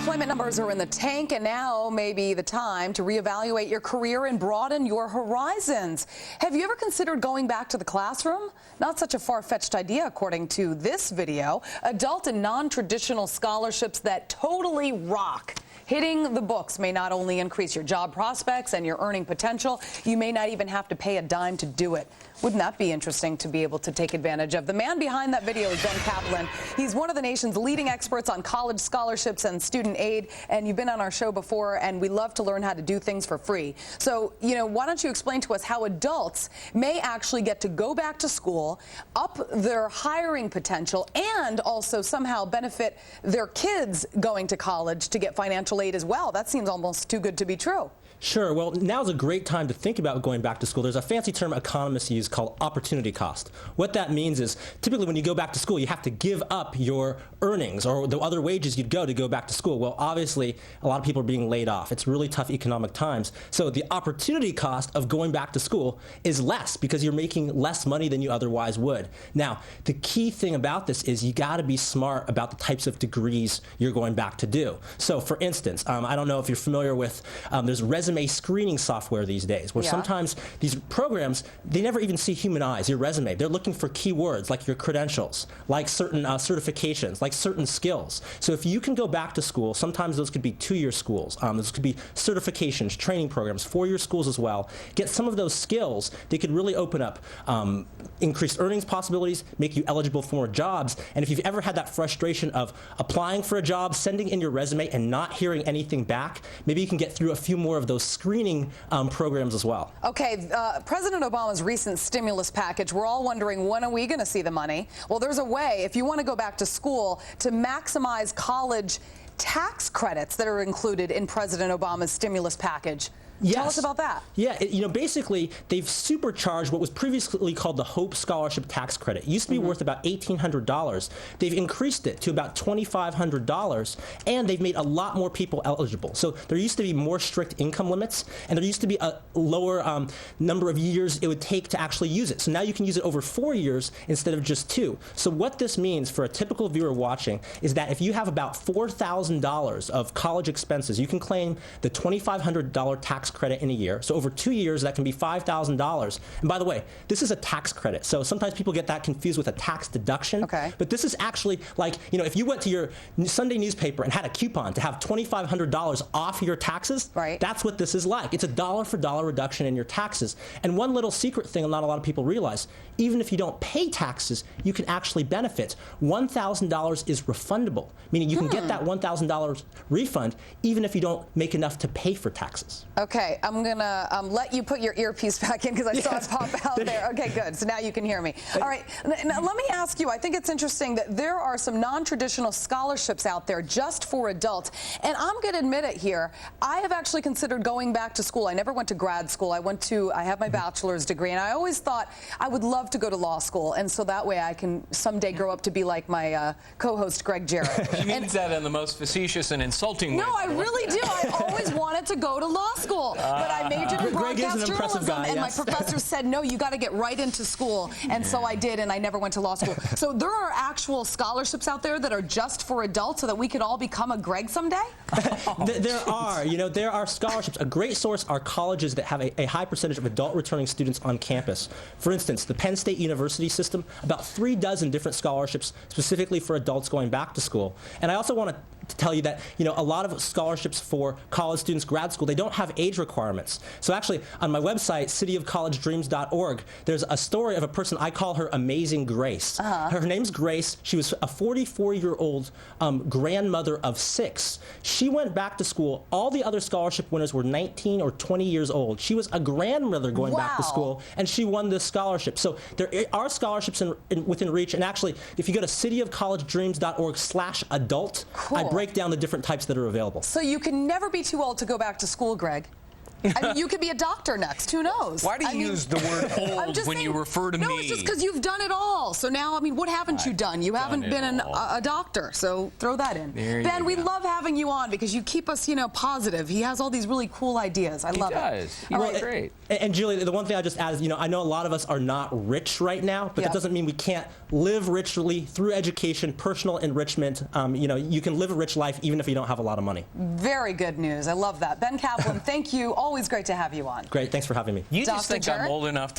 Unemployment numbers are in the tank, and now may be the time to reevaluate your career and broaden your horizons. Have you ever considered going back to the classroom? Not such a far-fetched idea, according to this video. Adult and non-traditional scholarships that totally rock. Hitting the books may not only increase your job prospects and your earning potential, you may not even have to pay a dime to do it. Wouldn't that be interesting to be able to take advantage of? The man behind that video is Kaplan. He's one of the nation's leading experts on college scholarships and student aid, and you've been on our show before, and we love to learn how to do things for free. So, why don't you explain to us how adults may actually get to go back to school, up their hiring potential, and also somehow benefit their kids going to college to get financial aid as well? That seems almost too good to be true. Sure. Well, now's a great time to think about going back to school. There's a fancy term economists use called opportunity cost. What that means is typically when you go back to school, you have to give up your earnings or the other wages you'd go to go back to school. Well, obviously, a lot of people are being laid off. It's really tough economic times. So the opportunity cost of going back to school is less because you're making less money than you otherwise would. Now, the key thing about this is you got to be smart about the types of degrees you're going back to do. So, for instance, I don't know if you're familiar with, there's resume screening software these days where sometimes these programs, they never even see human eyes, your resume. They're looking for keywords like your credentials, like certain certifications, like certain skills. So if you can go back to school, sometimes those could be 2-year schools, those could be certifications, training programs, 4-year schools as well. Get some of those skills, they could really open up increased earnings possibilities, make you eligible for more jobs. And if you've ever had that frustration of applying for a job, sending in your resume and not hearing anything back, maybe you can get through a few more of those screening programs as well. Okay, President Obama's recent stimulus package, we're all wondering, when are we going to see the money? Well, there's a way, if you want to go back to school, to maximize college tax credits that are included in President Obama's stimulus package. Yes. Tell us about that. Yeah, basically, they've supercharged what was previously called the Hope Scholarship Tax Credit. It used to be worth about $1,800. They've increased it to about $2,500, and they've made a lot more people eligible. So there used to be more strict income limits, and there used to be a lower number of years it would take to actually use it. So now you can use it over 4 years instead of just 2. So what this means for a typical viewer watching is that if you have about $4,000 of college expenses, you can claim the $2,500 tax credit in a year. So over 2 years, that can be $5,000. And by the way, this is a tax credit. So sometimes people get that confused with a tax deduction. Okay. But this is actually like, if you went to your Sunday newspaper and had a coupon to have $2,500 off your taxes, right, that's what this is like. It's a dollar-for-dollar reduction in your taxes. And one little secret thing not a lot of people realize, even if you don't pay taxes, you can actually benefit. $1,000 is refundable, meaning you can get that $1,000 refund even if you don't make enough to pay for taxes. Okay, I'm going to let you put your earpiece back in because I saw it pop out there. Okay, good. So now you can hear me. All right, now let me ask you, I think it's interesting that there are some non-traditional scholarships out there just for adults. And I'm going to admit it here. I have actually considered going back to school. I never went to grad school. I have my bachelor's degree, and I always thought I would love to go to law school. And so that way I can someday grow up to be like my co-host, Greg Jarrett. She means that in the most facetious and insulting way. No, I really do. I always wanted to go to law school, but I majored in broadcast journalism, and my professor said, no, you got to get right into school, and so I did, and I never went to law school. So there are actual scholarships out there that are just for adults so that we could all become a Greg someday? There are. There are scholarships. A great source are colleges that have a high percentage of adult returning students on campus. For instance, the Penn State University system, about 3 dozen different scholarships specifically for adults going back to school. And I also want to tell you that, a lot of scholarships for college students, grad school, they don't have age requirements. So actually, on my website, cityofcollegedreams.org, there's a story of a person, I call her Amazing Grace. Her name's Grace. She was a 44-year-old grandmother of 6. She went back to school. All the other scholarship winners were 19 or 20 years old. She was a grandmother going back to school, and she won this scholarship. So there are scholarships within reach, and actually, if you go to cityofcollegedreams.org/adult, I break down the different types that are available. So you can never be too old to go back to school, Greg. I mean, you could be a doctor next. Who knows? Why do you use the word old when you refer to me? No, it's just because you've done it all. So now, I mean, what haven't you done? You haven't been a doctor. So throw that in. Ben, we love having you on because you keep us, positive. He has all these really cool ideas. I love it. He does. He's great. And Julie, the one thing I just add is, I know a lot of us are not rich right now, but that doesn't mean we can't live richly through education, personal enrichment. You can live a rich life even if you don't have a lot of money. Very good news. I love that. Ben Kaplan, thank you. Always great to have you on. Great. Thanks for having me. You just Dr. think I'm Jerk? old enough